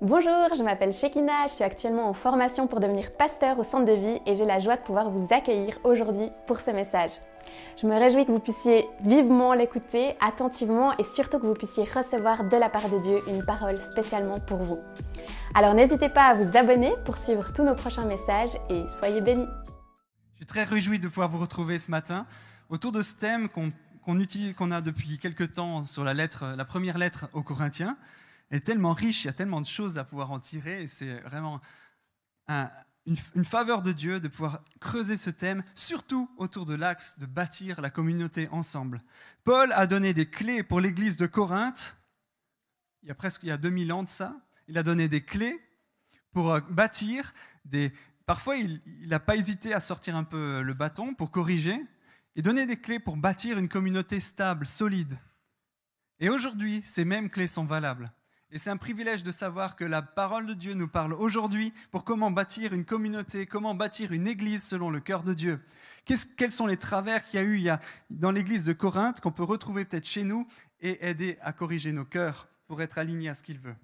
Bonjour, je m'appelle Shekina, je suis actuellement en formation pour devenir pasteur au centre de vie et j'ai la joie de pouvoir vous accueillir aujourd'hui pour ce message. Je me réjouis que vous puissiez vivement l'écouter, attentivement et surtout que vous puissiez recevoir de la part de Dieu une parole spécialement pour vous. Alors n'hésitez pas à vous abonner pour suivre tous nos prochains messages et soyez bénis. Je suis très réjoui de pouvoir vous retrouver ce matin autour de ce thème qu'on a depuis quelques temps sur la première lettre aux Corinthiens. Elle est tellement riche, il y a tellement de choses à pouvoir en tirer et c'est vraiment une faveur de Dieu de pouvoir creuser ce thème, surtout autour de l'axe de bâtir la communauté ensemble. Paul a donné des clés pour l'église de Corinthe, il y a 2000 ans de ça. Il a donné des clés pour bâtir Parfois, il n'a pas hésité à sortir un peu le bâton pour corriger et donner des clés pour bâtir une communauté stable, solide. Et aujourd'hui, ces mêmes clés sont valables. Et c'est un privilège de savoir que la parole de Dieu nous parle aujourd'hui pour comment bâtir une communauté, comment bâtir une église selon le cœur de Dieu. Quels sont les travers qu'il y a eu dans l'église de Corinthe qu'on peut retrouver peut-être chez nous et aider à corriger nos cœurs pour être alignés à ce qu'il veut.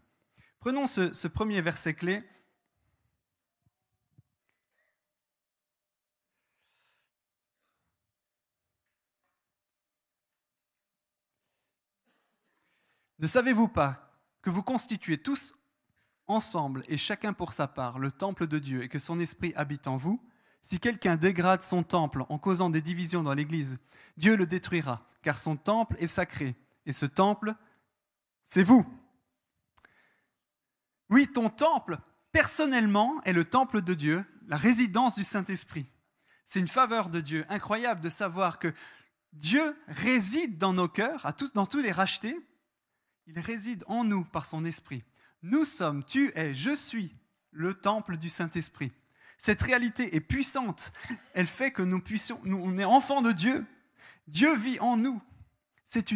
Prenons ce premier verset clé. Ne savez-vous pas que vous constituez tous ensemble et chacun pour sa part le temple de Dieu et que son esprit habite en vous? Si quelqu'un dégrade son temple en causant des divisions dans l'Église, Dieu le détruira, car son temple est sacré. Et ce temple, c'est vous. Oui, ton temple, personnellement, est le temple de Dieu, la résidence du Saint-Esprit. C'est une faveur de Dieu incroyable de savoir que Dieu réside dans nos cœurs, dans tous les rachetés. Il réside en nous par son esprit. Nous sommes, tu es, je suis le temple du Saint-Esprit. Cette réalité est puissante. Elle fait que on est enfants de Dieu. Dieu vit en nous. C'est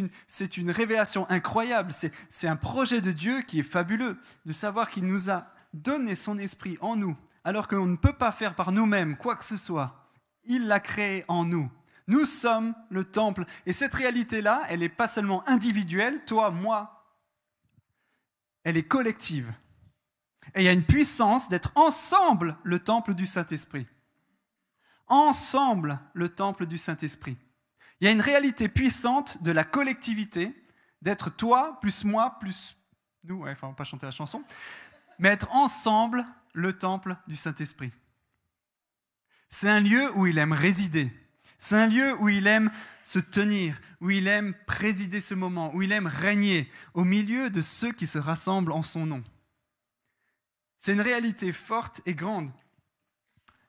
une révélation incroyable. C'est un projet de Dieu qui est fabuleux, de savoir qu'il nous a donné son esprit en nous, alors qu'on ne peut pas faire par nous-mêmes quoi que ce soit. Il l'a créé en nous. Nous sommes le temple. Et cette réalité-là, elle n'est pas seulement individuelle, toi, moi, elle est collective. Et il y a une puissance d'être ensemble le temple du Saint-Esprit. Ensemble le temple du Saint-Esprit. Il y a une réalité puissante de la collectivité, d'être toi, plus moi, plus nous, on ne va pas chanter la chanson, mais être ensemble le temple du Saint-Esprit. C'est un lieu où il aime résider. C'est un lieu où il aime se tenir, où il aime présider ce moment, où il aime régner au milieu de ceux qui se rassemblent en son nom. C'est une réalité forte et grande.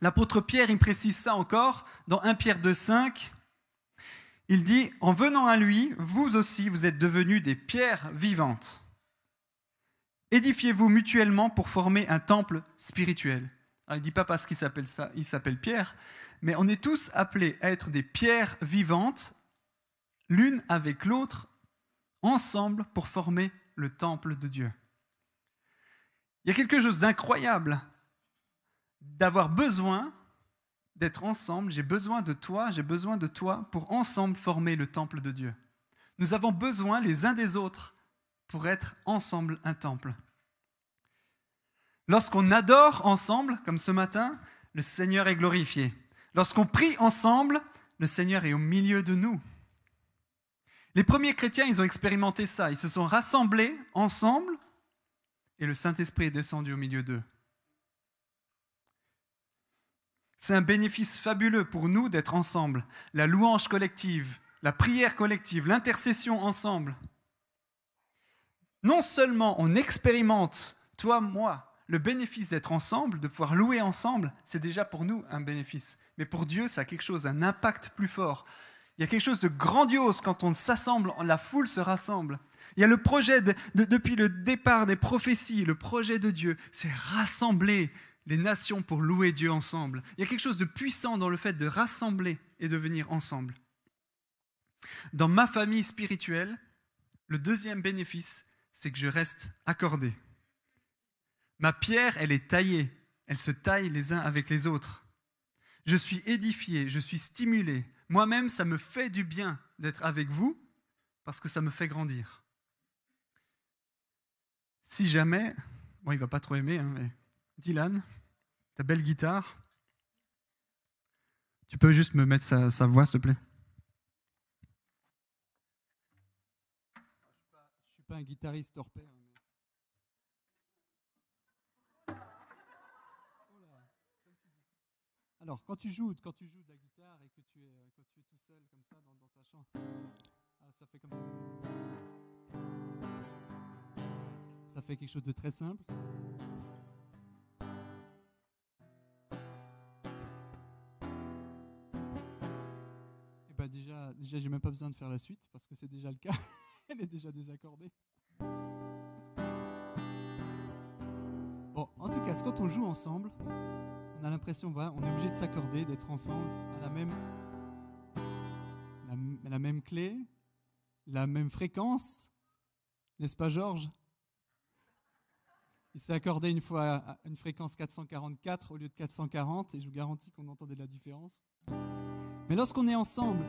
L'apôtre Pierre, il précise ça encore dans 1 Pierre 2,5. Il dit « En venant à lui, vous aussi, vous êtes devenus des pierres vivantes. Édifiez-vous mutuellement pour former un temple spirituel. » Alors, il ne dit pas parce qu'il s'appelle Pierre, mais on est tous appelés à être des pierres vivantes, l'une avec l'autre, ensemble pour former le temple de Dieu. Il y a quelque chose d'incroyable d'avoir besoin d'être ensemble. J'ai besoin de toi pour ensemble former le temple de Dieu. Nous avons besoin les uns des autres pour être ensemble un temple. Lorsqu'on adore ensemble, comme ce matin, le Seigneur est glorifié. Lorsqu'on prie ensemble, le Seigneur est au milieu de nous. Les premiers chrétiens, ils ont expérimenté ça. Ils se sont rassemblés ensemble et le Saint-Esprit est descendu au milieu d'eux. C'est un bénéfice fabuleux pour nous d'être ensemble. La louange collective, la prière collective, l'intercession ensemble. Non seulement on expérimente, toi, moi, le bénéfice d'être ensemble, de pouvoir louer ensemble, c'est déjà pour nous un bénéfice. Mais pour Dieu, ça a quelque chose, un impact plus fort. Il y a quelque chose de grandiose quand on s'assemble, la foule se rassemble. Il y a le projet, depuis le départ des prophéties, le projet de Dieu, c'est rassembler les nations pour louer Dieu ensemble. Il y a quelque chose de puissant dans le fait de rassembler et de venir ensemble. Dans ma famille spirituelle, le deuxième bénéfice, c'est que je reste accordé. Ma pierre, elle est taillée. Elle se taille les uns avec les autres. Je suis édifié, je suis stimulé. Moi-même, ça me fait du bien d'être avec vous parce que ça me fait grandir. Si jamais Bon, il ne va pas trop aimer, hein, mais Dylan, ta belle guitare. Tu peux juste me mettre sa voix, s'il te plaît? Je ne suis pas un guitariste hors pair. Alors, quand tu joues de la guitare et que tu es tout seul comme ça dans ta chambre, ça fait comme ça fait quelque chose de très simple. Et ben déjà, j'ai même pas besoin de faire la suite parce que c'est déjà le cas. Elle est déjà désaccordée. Bon, en tout cas, quand on joue ensemble, on a l'impression, voilà, on est obligé de s'accorder, d'être ensemble à la même clé, la même fréquence, n'est-ce pas Georges? Il s'est accordé une fois à une fréquence 444 au lieu de 440 et je vous garantis qu'on entendait la différence. Mais lorsqu'on est ensemble,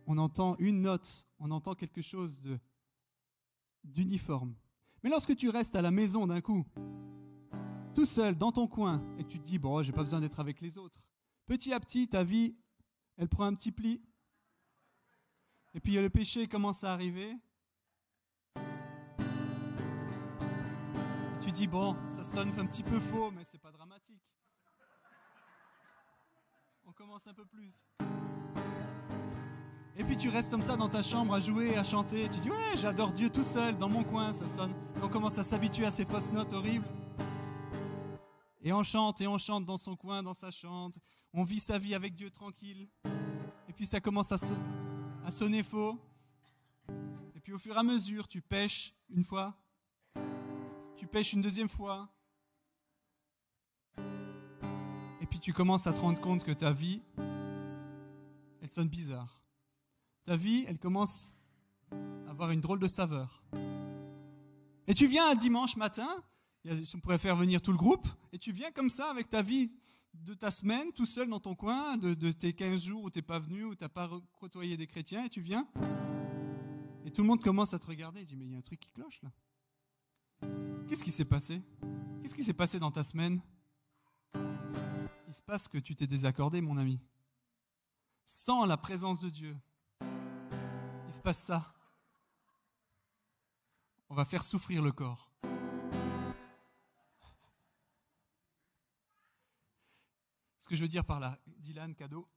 on entend une note, on entend quelque chose d'uniforme. Mais lorsque tu restes à la maison d'un coup, tout seul, dans ton coin, et que tu te dis, bon, j'ai pas besoin d'être avec les autres. Petit à petit, ta vie, elle prend un petit pli. Et puis le péché commence à arriver. Et tu dis, bon, ça sonne un petit peu faux, mais c'est pas dramatique. On commence un peu plus. Et puis tu restes comme ça dans ta chambre à jouer, à chanter. Et tu dis, ouais, j'adore Dieu tout seul, dans mon coin, ça sonne. Et on commence à s'habituer à ces fausses notes horribles. Et on chante dans son coin, dans sa chambre. On vit sa vie avec Dieu tranquille. Et puis ça commence à sonner faux. Et puis au fur et à mesure, tu pèches une fois. Tu pèches une deuxième fois. Et puis tu commences à te rendre compte que ta vie, elle sonne bizarre. Ta vie, elle commence à avoir une drôle de saveur. Et tu viens un dimanche matin, on pourrait faire venir tout le groupe, et tu viens comme ça avec ta vie de ta semaine, tout seul dans ton coin, de tes 15 jours où tu n'es pas venu, où tu n'as pas côtoyé des chrétiens, et tu viens, et tout le monde commence à te regarder et dit, mais il y a un truc qui cloche là. Qu'est-ce qui s'est passé? Qu'est-ce qui s'est passé dans ta semaine? Il se passe que tu t'es désaccordé, mon ami. Sans la présence de Dieu, il se passe ça. On va faire souffrir le corps. Ce que je veux dire par là, Dylan, cadeau.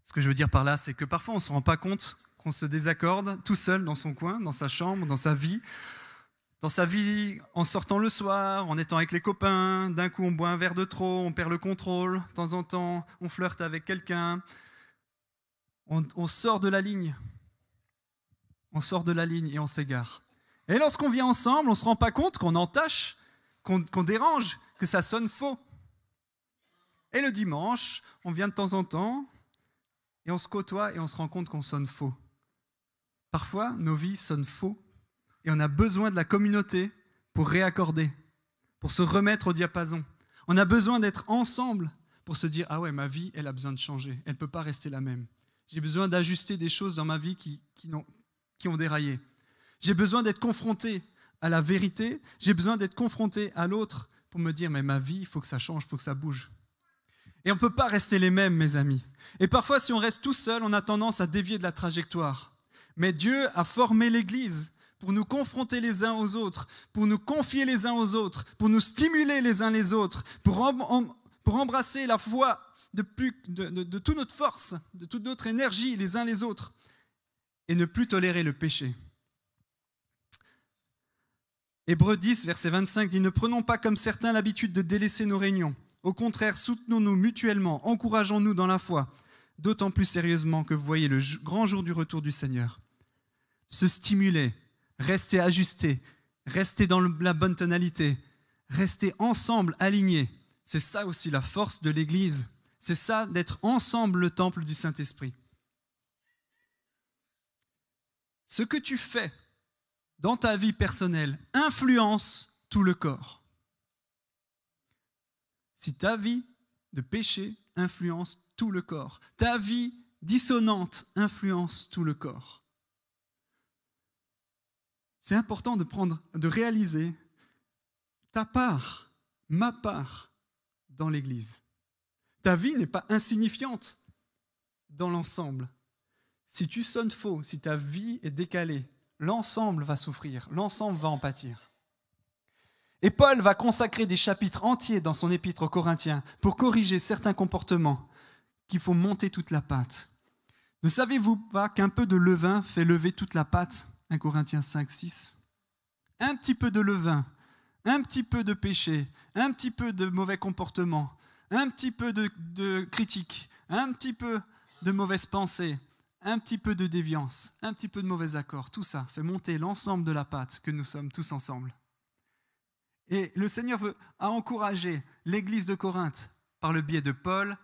Ce que je veux dire par là, c'est que parfois on ne se rend pas compte qu'on se désaccorde tout seul dans son coin, dans sa chambre, dans sa vie en sortant le soir, en étant avec les copains. D'un coup, on boit un verre de trop, on perd le contrôle. De temps en temps, on flirte avec quelqu'un. On sort de la ligne. On sort de la ligne et on s'égare. Et lorsqu'on vient ensemble, on ne se rend pas compte qu'on entache, qu'on dérange, que ça sonne faux. Et le dimanche, on vient de temps en temps et on se côtoie et on se rend compte qu'on sonne faux. Parfois, nos vies sonnent faux et on a besoin de la communauté pour réaccorder, pour se remettre au diapason. On a besoin d'être ensemble pour se dire « Ah ouais, ma vie, elle a besoin de changer, elle ne peut pas rester la même. J'ai besoin d'ajuster des choses dans ma vie qui ont déraillé. » J'ai besoin d'être confronté à la vérité. J'ai besoin d'être confronté à l'autre pour me dire, mais ma vie, il faut que ça change, il faut que ça bouge. Et on ne peut pas rester les mêmes, mes amis. Et parfois, si on reste tout seul, on a tendance à dévier de la trajectoire. Mais Dieu a formé l'Église pour nous confronter les uns aux autres, pour nous confier les uns aux autres, pour nous stimuler les uns les autres, pour embrasser la foi de toute notre force, de toute notre énergie les uns les autres, et ne plus tolérer le péché. Hébreux 10, verset 25 dit « Ne prenons pas comme certains l'habitude de délaisser nos réunions. Au contraire, soutenons-nous mutuellement, encourageons-nous dans la foi, d'autant plus sérieusement que vous voyez le grand jour du retour du Seigneur. » Se stimuler, rester ajusté, rester dans la bonne tonalité, rester ensemble, alignés. C'est ça aussi la force de l'Église. C'est ça d'être ensemble le temple du Saint-Esprit. Ce que tu fais dans ta vie personnelle influence tout le corps. Si ta vie de péché influence tout le corps, ta vie dissonante influence tout le corps. C'est important de réaliser ta part, ma part dans l'Église. Ta vie n'est pas insignifiante dans l'ensemble. Si tu sonnes faux, si ta vie est décalée, l'ensemble va souffrir, l'ensemble va en pâtir. Et Paul va consacrer des chapitres entiers dans son épître aux Corinthiens pour corriger certains comportements qui font monter toute la pâte. Ne savez-vous pas qu'un peu de levain fait lever toute la pâte ? 1 Corinthiens 5, 6. Un petit peu de levain, un petit peu de péché, un petit peu de mauvais comportement, un petit peu de critique, un petit peu de mauvaise pensée, un petit peu de déviance, un petit peu de mauvais accords, tout ça fait monter l'ensemble de la pâte que nous sommes tous ensemble. Et le Seigneur a encouragé l'Église de Corinthe, par le biais de Paul,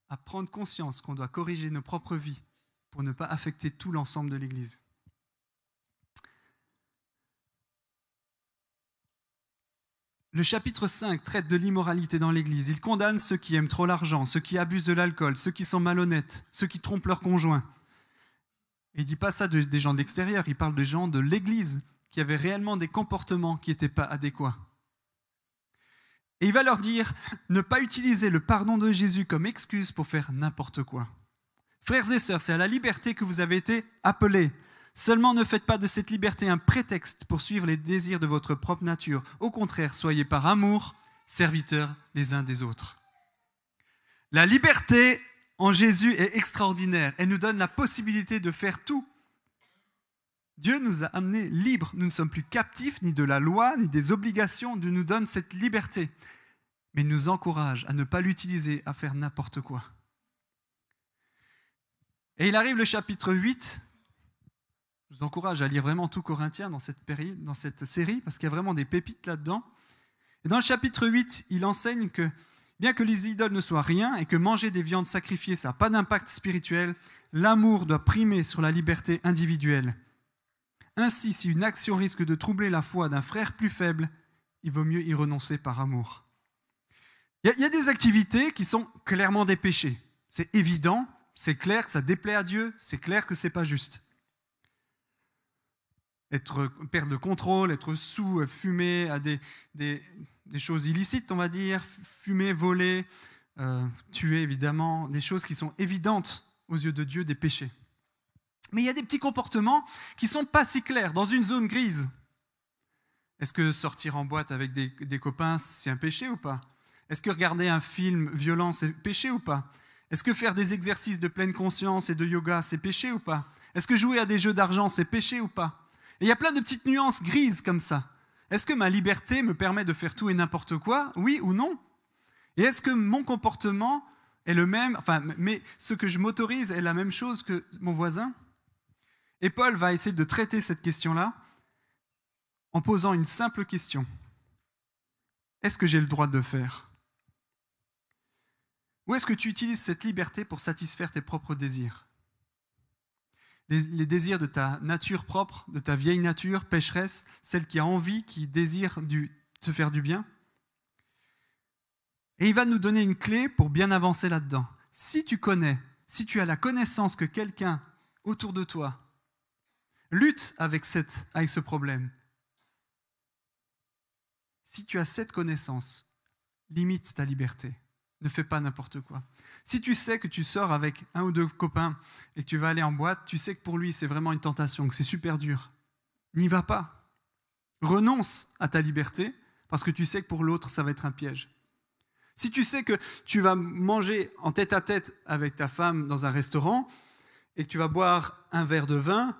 à prendre conscience qu'on doit corriger nos propres vies pour ne pas affecter tout l'ensemble de l'Église. Le chapitre 5 traite de l'immoralité dans l'Église. Il condamne ceux qui aiment trop l'argent, ceux qui abusent de l'alcool, ceux qui sont malhonnêtes, ceux qui trompent leur conjoint. Et il ne dit pas ça des gens de l'extérieur, il parle des gens de l'Église qui avaient réellement des comportements qui n'étaient pas adéquats. Et il va leur dire, ne pas utiliser le pardon de Jésus comme excuse pour faire n'importe quoi. Frères et sœurs, c'est à la liberté que vous avez été appelés. Seulement ne faites pas de cette liberté un prétexte pour suivre les désirs de votre propre nature. Au contraire, soyez par amour serviteurs les uns des autres. La liberté en Jésus est extraordinaire. Elle nous donne la possibilité de faire tout. Dieu nous a amenés libres. Nous ne sommes plus captifs ni de la loi, ni des obligations. Dieu nous donne cette liberté. Mais il nous encourage à ne pas l'utiliser, à faire n'importe quoi. Et il arrive le chapitre 8. Je vous encourage à lire vraiment tout Corinthiens dans cette série, parce qu'il y a vraiment des pépites là-dedans. Et dans le chapitre 8, il enseigne que, bien que les idoles ne soient rien et que manger des viandes sacrifiées, ça n'a pas d'impact spirituel, l'amour doit primer sur la liberté individuelle. Ainsi, si une action risque de troubler la foi d'un frère plus faible, il vaut mieux y renoncer par amour. Il y a des activités qui sont clairement des péchés. C'est évident, c'est clair que ça déplaît à Dieu, c'est clair que ce n'est pas juste. Perdre le contrôle, être sous, fumer à des choses illicites, on va dire, fumer, voler, tuer évidemment, des choses qui sont évidentes aux yeux de Dieu, des péchés. Mais il y a des petits comportements qui ne sont pas si clairs, dans une zone grise. Est-ce que sortir en boîte avec des copains, c'est un péché ou pas ? Est-ce que regarder un film violent, c'est péché ou pas ? Est-ce que faire des exercices de pleine conscience et de yoga, c'est péché ou pas ? Est-ce que jouer à des jeux d'argent, c'est péché ou pas ? Et il y a plein de petites nuances grises comme ça. Est-ce que ma liberté me permet de faire tout et n'importe quoi ? Oui ou non ? Et est-ce que mon comportement est le même, mais ce que je m'autorise est la même chose que mon voisin ? Et Paul va essayer de traiter cette question-là en posant une simple question. Est-ce que j'ai le droit de le faire ? Ou est-ce que tu utilises cette liberté pour satisfaire tes propres désirs ? Les désirs de ta nature propre, de ta vieille nature pécheresse, celle qui a envie, qui désire se faire du bien. Et il va nous donner une clé pour bien avancer là-dedans. Si tu as la connaissance que quelqu'un autour de toi lutte avec ce problème, si tu as cette connaissance, limite ta liberté. Ne fais pas n'importe quoi. Si tu sais que tu sors avec un ou deux copains et que tu vas aller en boîte, tu sais que pour lui, c'est vraiment une tentation, que c'est super dur. N'y va pas. Renonce à ta liberté parce que tu sais que pour l'autre, ça va être un piège. Si tu sais que tu vas manger en tête-à-tête avec ta femme dans un restaurant et que tu vas boire un verre de vin,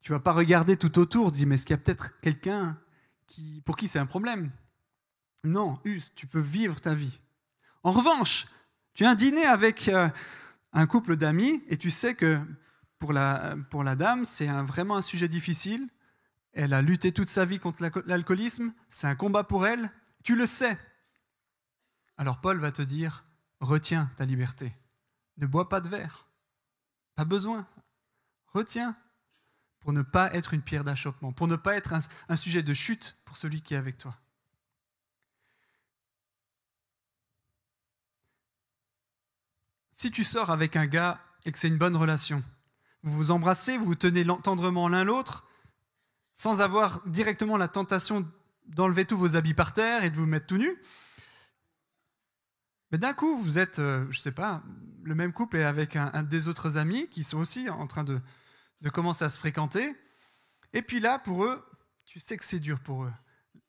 tu ne vas pas regarder tout autour, dis mais est-ce qu'il y a peut-être quelqu'un pour qui c'est un problème ? Non, tu peux vivre ta vie. En revanche, tu as un dîner avec un couple d'amis et tu sais que pour la dame, c'est vraiment un sujet difficile. Elle a lutté toute sa vie contre l'alcoolisme, c'est un combat pour elle, tu le sais. Alors Paul va te dire, retiens ta liberté. Ne bois pas de verre, pas besoin. Retiens pour ne pas être une pierre d'achoppement, pour ne pas être un sujet de chute pour celui qui est avec toi. Si tu sors avec un gars et que c'est une bonne relation, vous vous embrassez, vous vous tenez tendrement l'un l'autre, sans avoir directement la tentation d'enlever tous vos habits par terre et de vous mettre tout nu. Mais d'un coup, vous êtes, je ne sais pas, le même couple est avec un des autres amis qui sont aussi en train de commencer à se fréquenter. Et puis là, pour eux, tu sais que c'est dur pour eux.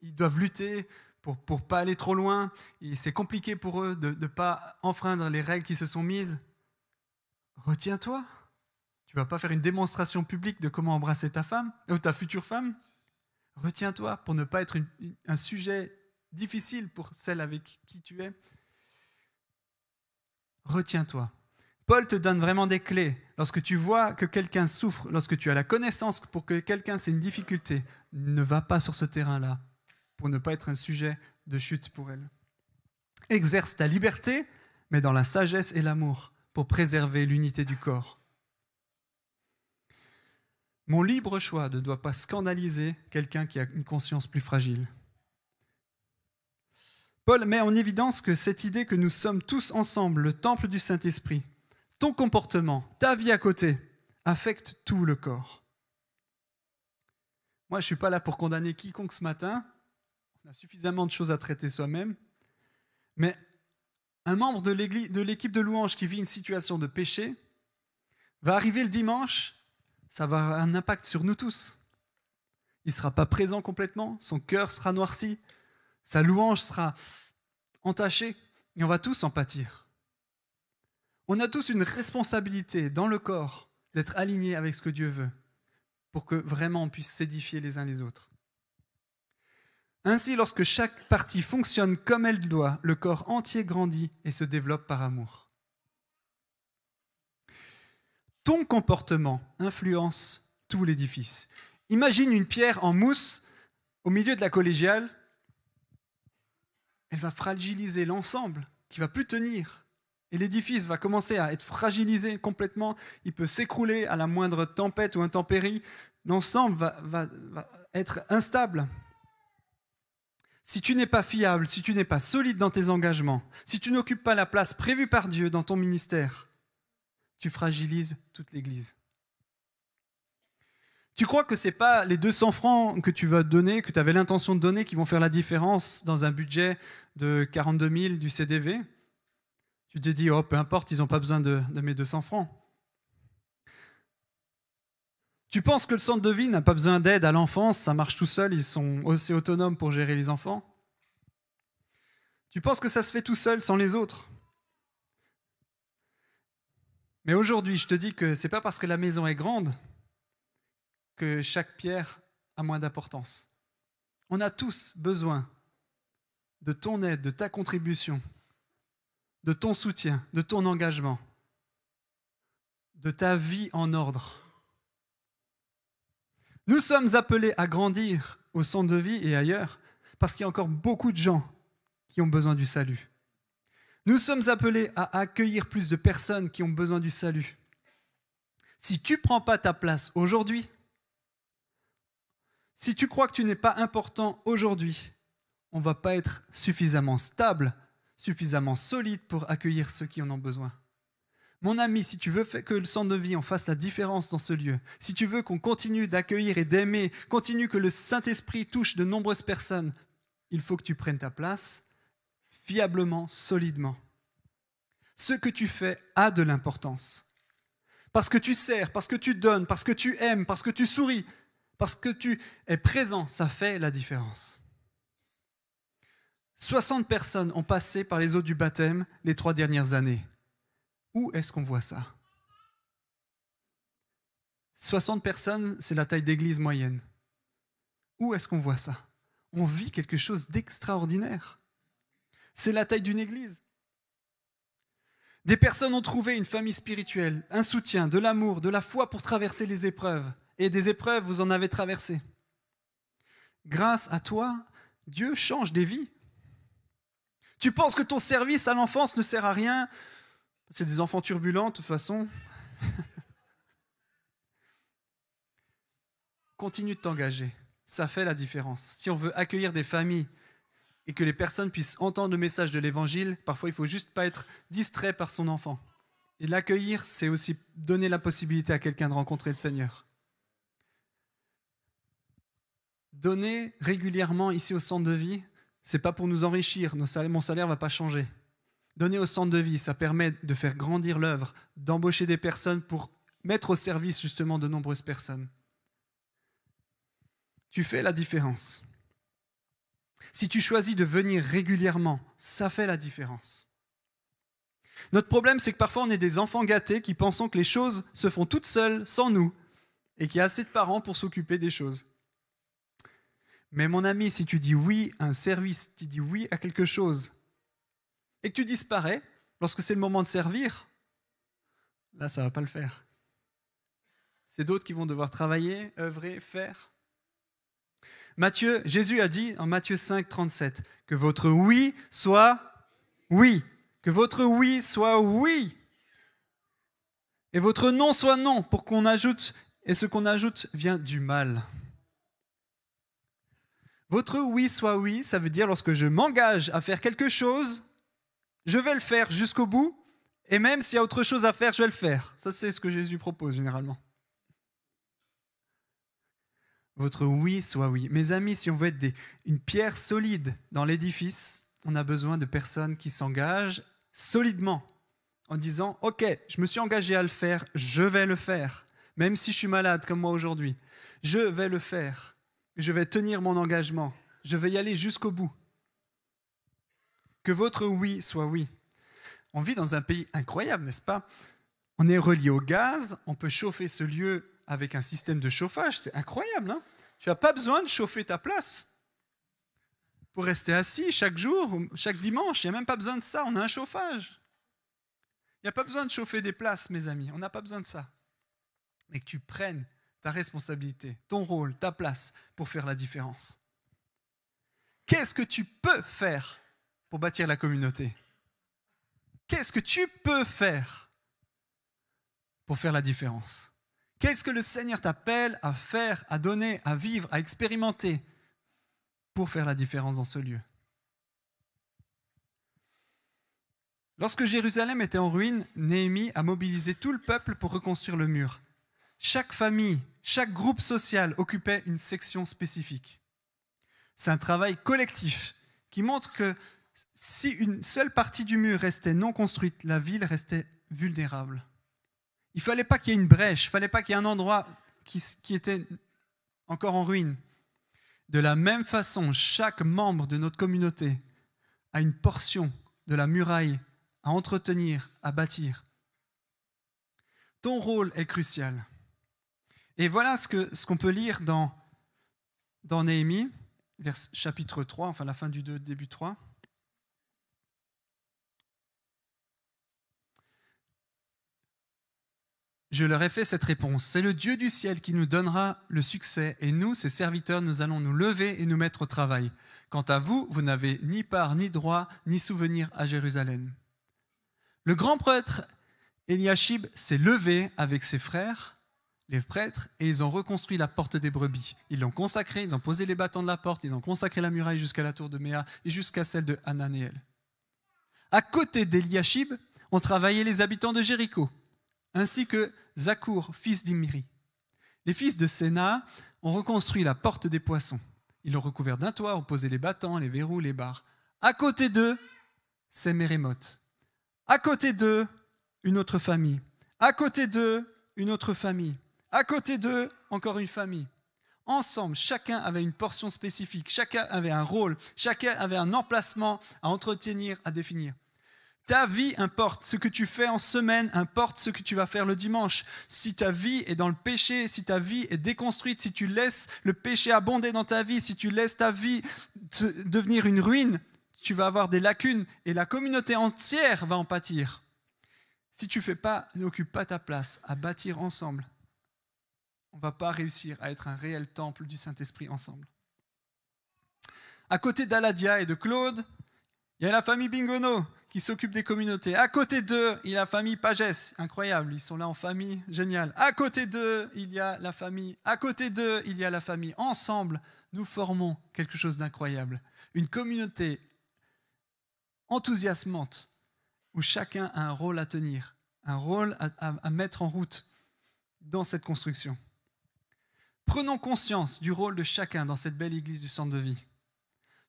Ils doivent lutter pour ne pas aller trop loin. Et c'est compliqué pour eux de ne pas enfreindre les règles qui se sont mises. Retiens-toi. Tu ne vas pas faire une démonstration publique de comment embrasser ta femme ou ta future femme. Retiens-toi pour ne pas être un sujet difficile pour celle avec qui tu es. Retiens-toi. Paul te donne vraiment des clés. Lorsque tu vois que quelqu'un souffre, lorsque tu as la connaissance pour que quelqu'un c'est une difficulté, ne va pas sur ce terrain-là pour ne pas être un sujet de chute pour elle. Exerce ta liberté, mais dans la sagesse et l'amour, pour préserver l'unité du corps. Mon libre choix ne doit pas scandaliser quelqu'un qui a une conscience plus fragile. Paul met en évidence que cette idée que nous sommes tous ensemble le temple du Saint-Esprit, ton comportement, ta vie à côté, affecte tout le corps. Moi, je ne suis pas là pour condamner quiconque ce matin. On a suffisamment de choses à traiter soi-même. Mais un membre de l'équipe de louange qui vit une situation de péché va arriver le dimanche, ça va avoir un impact sur nous tous. Il ne sera pas présent complètement, son cœur sera noirci, sa louange sera entachée et on va tous en pâtir. On a tous une responsabilité dans le corps d'être alignés avec ce que Dieu veut pour que vraiment on puisse s'édifier les uns les autres. Ainsi, lorsque chaque partie fonctionne comme elle doit, le corps entier grandit et se développe par amour. Ton comportement influence tout l'édifice. Imagine une pierre en mousse au milieu de la collégiale. Elle va fragiliser l'ensemble qui ne va plus tenir. Et l'édifice va commencer à être fragilisé complètement. Il peut s'écrouler à la moindre tempête ou intempérie. L'ensemble va être instable. Si tu n'es pas fiable, si tu n'es pas solide dans tes engagements, si tu n'occupes pas la place prévue par Dieu dans ton ministère, tu fragilises toute l'Église. Tu crois que ce n'est pas les 200 francs que tu vas donner, que tu avais l'intention de donner, qui vont faire la différence dans un budget de 42 000 du CDV? Tu te dis, oh, peu importe, ils n'ont pas besoin de mes 200 francs. Tu penses que le centre de vie n'a pas besoin d'aide à l'enfance, ça marche tout seul, ils sont aussi autonomes pour gérer les enfants. Tu penses que ça se fait tout seul, sans les autres. Mais aujourd'hui, je te dis que ce n'est pas parce que la maison est grande que chaque pierre a moins d'importance. On a tous besoin de ton aide, de ta contribution, de ton soutien, de ton engagement, de ta vie en ordre. Nous sommes appelés à grandir au centre de vie et ailleurs parce qu'il y a encore beaucoup de gens qui ont besoin du salut. Nous sommes appelés à accueillir plus de personnes qui ont besoin du salut. Si tu ne prends pas ta place aujourd'hui, si tu crois que tu n'es pas important aujourd'hui, on ne va pas être suffisamment stable, suffisamment solide pour accueillir ceux qui en ont besoin. Mon ami, si tu veux que le centre de vie en fasse la différence dans ce lieu, si tu veux qu'on continue d'accueillir et d'aimer, continue que le Saint-Esprit touche de nombreuses personnes, il faut que tu prennes ta place fiablement, solidement. Ce que tu fais a de l'importance. Parce que tu sers, parce que tu donnes, parce que tu aimes, parce que tu souris, parce que tu es présent, ça fait la différence. 60 personnes ont passé par les eaux du baptême les 3 dernières années. Où est-ce qu'on voit ça? 60 personnes, c'est la taille d'église moyenne. Où est-ce qu'on voit ça? On vit quelque chose d'extraordinaire. C'est la taille d'une église. Des personnes ont trouvé une famille spirituelle, un soutien, de l'amour, de la foi pour traverser les épreuves. Et des épreuves, vous en avez traversé. Grâce à toi, Dieu change des vies. Tu penses que ton service à l'enfance ne sert à rien? C'est des enfants turbulents, de toute façon. Continue de t'engager. Ça fait la différence. Si on veut accueillir des familles et que les personnes puissent entendre le message de l'Évangile, parfois il ne faut juste pas être distrait par son enfant. Et l'accueillir, c'est aussi donner la possibilité à quelqu'un de rencontrer le Seigneur. Donner régulièrement ici au centre de vie, ce n'est pas pour nous enrichir, mon salaire ne va pas changer. Donner au centre de vie, ça permet de faire grandir l'œuvre, d'embaucher des personnes pour mettre au service justement de nombreuses personnes. Tu fais la différence. Si tu choisis de venir régulièrement, ça fait la différence. Notre problème, c'est que parfois on est des enfants gâtés qui pensons que les choses se font toutes seules, sans nous, et qu'il y a assez de parents pour s'occuper des choses. Mais mon ami, si tu dis oui à un service, tu dis oui à quelque chose, et que tu disparais lorsque c'est le moment de servir, là, ça ne va pas le faire. C'est d'autres qui vont devoir travailler, œuvrer, faire. Jésus a dit en Matthieu 5, 37, que votre oui soit oui, que votre oui soit oui, et votre non soit non, pour qu'on ajoute, et ce qu'on ajoute vient du mal. Votre oui soit oui, ça veut dire lorsque je m'engage à faire quelque chose, je vais le faire jusqu'au bout, et même s'il y a autre chose à faire, je vais le faire. Ça, c'est ce que Jésus propose généralement. Votre oui soit oui. Mes amis, si on veut être une pierre solide dans l'édifice, on a besoin de personnes qui s'engagent solidement en disant « Ok, je me suis engagé à le faire, je vais le faire. Même si je suis malade comme moi aujourd'hui, je vais le faire. Je vais tenir mon engagement. Je vais y aller jusqu'au bout. » Que votre oui soit oui. On vit dans un pays incroyable, n'est-ce pas? On est relié au gaz, on peut chauffer ce lieu avec un système de chauffage, c'est incroyable. Hein? Tu n'as pas besoin de chauffer ta place pour rester assis chaque jour, chaque dimanche. Il n'y a même pas besoin de ça, on a un chauffage. Il n'y a pas besoin de chauffer des places, mes amis, on n'a pas besoin de ça. Mais que tu prennes ta responsabilité, ton rôle, ta place pour faire la différence. Qu'est-ce que tu peux faire pour bâtir la communauté? Qu'est-ce que tu peux faire pour faire la différence? Qu'est-ce que le Seigneur t'appelle à faire, à donner, à vivre, à expérimenter pour faire la différence dans ce lieu? Lorsque Jérusalem était en ruine, Néhémie a mobilisé tout le peuple pour reconstruire le mur. Chaque famille, chaque groupe social occupait une section spécifique. C'est un travail collectif qui montre que si une seule partie du mur restait non construite, la ville restait vulnérable. Il ne fallait pas qu'il y ait une brèche, il ne fallait pas qu'il y ait un endroit qui était encore en ruine. De la même façon, chaque membre de notre communauté a une portion de la muraille à entretenir, à bâtir. Ton rôle est crucial. Et voilà ce qu'on peut lire dans Néhémie, chapitre 3, enfin la fin du 2, début 3. Je leur ai fait cette réponse. C'est le Dieu du ciel qui nous donnera le succès et nous, ses serviteurs, nous allons nous lever et nous mettre au travail. Quant à vous, vous n'avez ni part, ni droit, ni souvenir à Jérusalem. Le grand prêtre Eliashib s'est levé avec ses frères, les prêtres, et ils ont reconstruit la porte des brebis. Ils l'ont consacrée, ils ont posé les battants de la porte, ils ont consacré la muraille jusqu'à la tour de Méa et jusqu'à celle de Hananéel. À côté d'Eliashib, ont travaillé les habitants de Jéricho, ainsi que Zakour, fils d'Imri. Les fils de Séna ont reconstruit la porte des poissons. Ils l'ont recouvert d'un toit, ont posé les battants, les verrous, les barres. À côté d'eux, c'est Mérémoth. À côté d'eux, une autre famille. À côté d'eux, une autre famille. À côté d'eux, encore une famille. Ensemble, chacun avait une portion spécifique, chacun avait un rôle, chacun avait un emplacement à entretenir, à définir. Ta vie importe, ce que tu fais en semaine importe ce que tu vas faire le dimanche. Si ta vie est dans le péché, si ta vie est déconstruite, si tu laisses le péché abonder dans ta vie, si tu laisses ta vie devenir une ruine, tu vas avoir des lacunes et la communauté entière va en pâtir. Si tu n'occupes pas ta place à bâtir ensemble, on ne va pas réussir à être un réel temple du Saint-Esprit ensemble. À côté d'Aladia et de Claude, il y a la famille Bingono qui s'occupe des communautés. À côté d'eux, il y a la famille Pagès, incroyable, ils sont là en famille, génial. À côté d'eux, il y a la famille. À côté d'eux, il y a la famille. Ensemble, nous formons quelque chose d'incroyable. Une communauté enthousiasmante où chacun a un rôle à tenir un rôle à mettre en route dans cette construction. Prenons conscience du rôle de chacun dans cette belle église du centre de vie.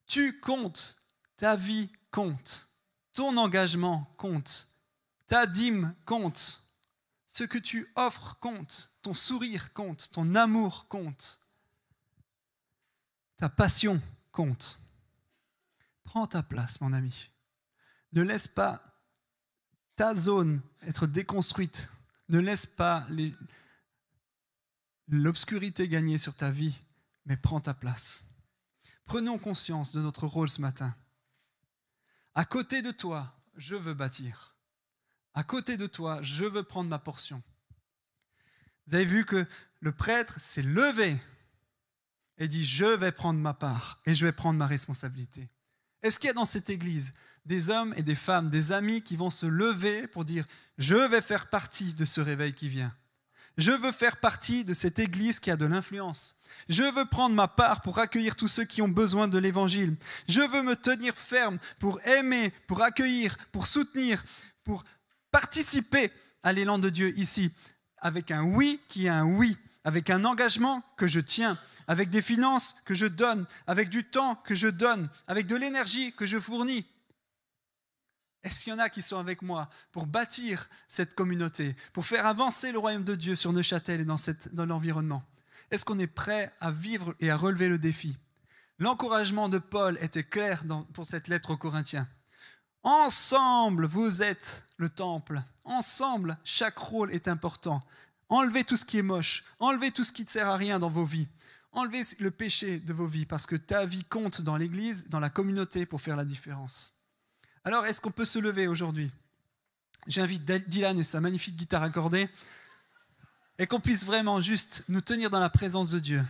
Tu comptes, ta vie compte, ton engagement compte, ta dîme compte, ce que tu offres compte, ton sourire compte, ton amour compte, ta passion compte. Prends ta place, mon ami. Ne laisse pas ta zone être déconstruite. Ne laisse pas l'obscurité gagner sur ta vie, mais prends ta place. Prenons conscience de notre rôle ce matin. À côté de toi, je veux bâtir. À côté de toi, je veux prendre ma portion. Vous avez vu que le prêtre s'est levé et dit « Je vais prendre ma part et je vais prendre ma responsabilité ». Est-ce qu'il y a dans cette église des hommes et des femmes, des amis qui vont se lever pour dire « Je vais faire partie de ce réveil qui vient. Je veux faire partie de cette église qui a de l'influence. Je veux prendre ma part pour accueillir tous ceux qui ont besoin de l'évangile. Je veux me tenir ferme pour aimer, pour accueillir, pour soutenir, pour participer à l'élan de Dieu ici, avec un oui qui est un oui, avec un engagement que je tiens, avec des finances que je donne, avec du temps que je donne, avec de l'énergie que je fournis. Est-ce qu'il y en a qui sont avec moi pour bâtir cette communauté, pour faire avancer le royaume de Dieu sur Neuchâtel et dans l'environnement? Est-ce qu'on est prêt à vivre et à relever le défi? L'encouragement de Paul était clair pour cette lettre aux Corinthiens. Ensemble, vous êtes le temple. Ensemble, chaque rôle est important. Enlevez tout ce qui est moche. Enlevez tout ce qui ne sert à rien dans vos vies. Enlevez le péché de vos vies parce que ta vie compte dans l'église, dans la communauté pour faire la différence. Alors, est-ce qu'on peut se lever aujourd'hui? J'invite Dylan et sa magnifique guitare accordée et qu'on puisse vraiment juste nous tenir dans la présence de Dieu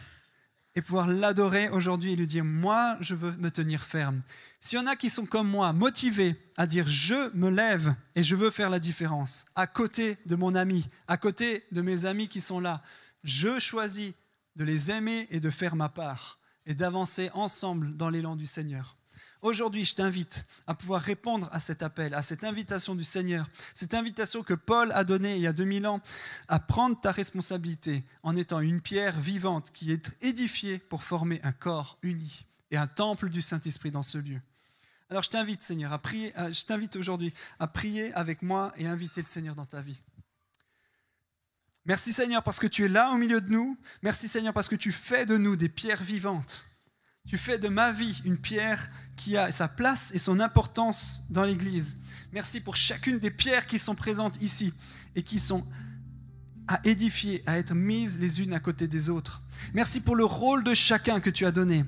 et pouvoir l'adorer aujourd'hui et lui dire « Moi, je veux me tenir ferme ». S'il y en a qui sont comme moi, motivés à dire « Je me lève et je veux faire la différence » à côté de mon ami, à côté de mes amis qui sont là, je choisis de les aimer et de faire ma part et d'avancer ensemble dans l'élan du Seigneur. Aujourd'hui, je t'invite à pouvoir répondre à cet appel, à cette invitation du Seigneur, cette invitation que Paul a donnée il y a 2000 ans, à prendre ta responsabilité en étant une pierre vivante qui est édifiée pour former un corps uni et un temple du Saint-Esprit dans ce lieu. Alors je t'invite, Seigneur, à prier, je t'invite aujourd'hui à prier avec moi et à inviter le Seigneur dans ta vie. Merci Seigneur parce que tu es là au milieu de nous. Merci Seigneur parce que tu fais de nous des pierres vivantes. Tu fais de ma vie une pierre qui a sa place et son importance dans l'Église. Merci pour chacune des pierres qui sont présentes ici et qui sont à édifier, à être mises les unes à côté des autres. Merci pour le rôle de chacun que tu as donné.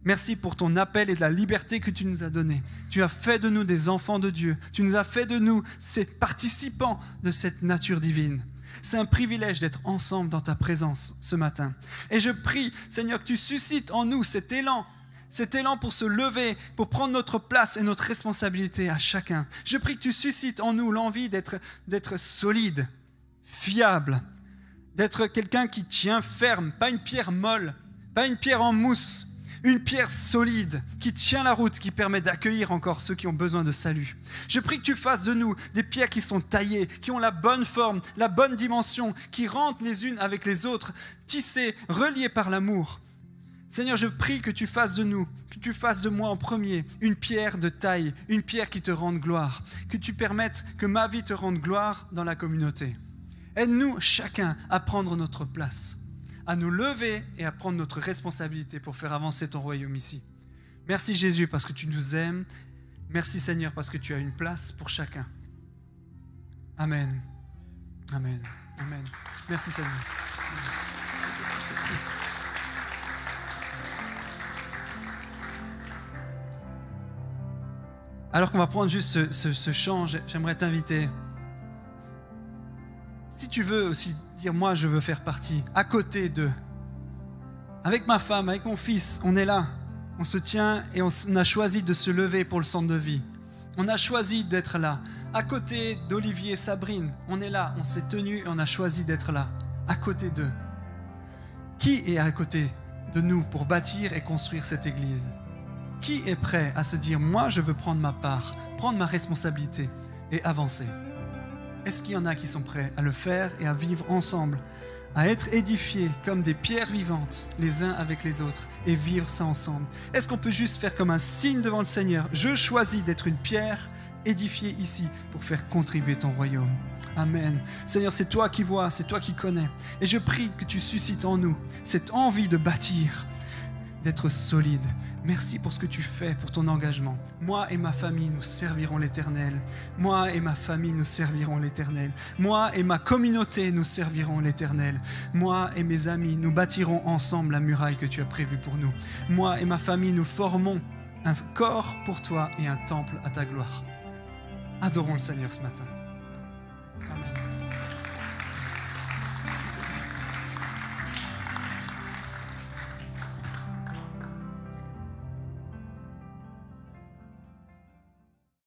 Merci pour ton appel et de la liberté que tu nous as donnée. Tu as fait de nous des enfants de Dieu. Tu nous as fait de nous ces participants de cette nature divine. C'est un privilège d'être ensemble dans ta présence ce matin. Et je prie, Seigneur, que tu suscites en nous cet élan pour se lever, pour prendre notre place et notre responsabilité à chacun. Je prie que tu suscites en nous l'envie d'être solide, fiable, d'être quelqu'un qui tient ferme, pas une pierre molle, pas une pierre en mousse, une pierre solide qui tient la route, qui permet d'accueillir encore ceux qui ont besoin de salut. Je prie que tu fasses de nous des pierres qui sont taillées, qui ont la bonne forme, la bonne dimension, qui rentrent les unes avec les autres, tissées, reliées par l'amour. Seigneur, je prie que tu fasses de nous, que tu fasses de moi en premier une pierre de taille, une pierre qui te rende gloire, que tu permettes que ma vie te rende gloire dans la communauté. Aide-nous chacun à prendre notre place, à nous lever et à prendre notre responsabilité pour faire avancer ton royaume ici. Merci Jésus parce que tu nous aimes. Merci Seigneur parce que tu as une place pour chacun. Amen. Amen. Amen. Merci Seigneur. Alors qu'on va prendre juste ce chant, j'aimerais t'inviter. Si tu veux aussi dire, moi je veux faire partie, à côté d'eux. Avec ma femme, avec mon fils, on est là. On se tient et on a choisi de se lever pour le centre de vie. On a choisi d'être là. À côté d'Olivier et Sabrine, on est là. On s'est tenu et on a choisi d'être là. À côté d'eux. Qui est à côté de nous pour bâtir et construire cette église? Qui est prêt à se dire, moi je veux prendre ma part, prendre ma responsabilité et avancer? Est-ce qu'il y en a qui sont prêts à le faire et à vivre ensemble, à être édifiés comme des pierres vivantes, les uns avec les autres, et vivre ça ensemble? Est-ce qu'on peut juste faire comme un signe devant le Seigneur? Je choisis d'être une pierre édifiée ici pour faire contribuer ton royaume. Amen. Seigneur, c'est toi qui vois, c'est toi qui connais. Et je prie que tu suscites en nous cette envie de bâtir, d'être solide. Merci pour ce que tu fais, pour ton engagement. Moi et ma famille, nous servirons l'Éternel. Moi et ma famille, nous servirons l'Éternel. Moi et ma communauté, nous servirons l'Éternel. Moi et mes amis, nous bâtirons ensemble la muraille que tu as prévue pour nous. Moi et ma famille, nous formons un corps pour toi et un temple à ta gloire. Adorons le Seigneur ce matin.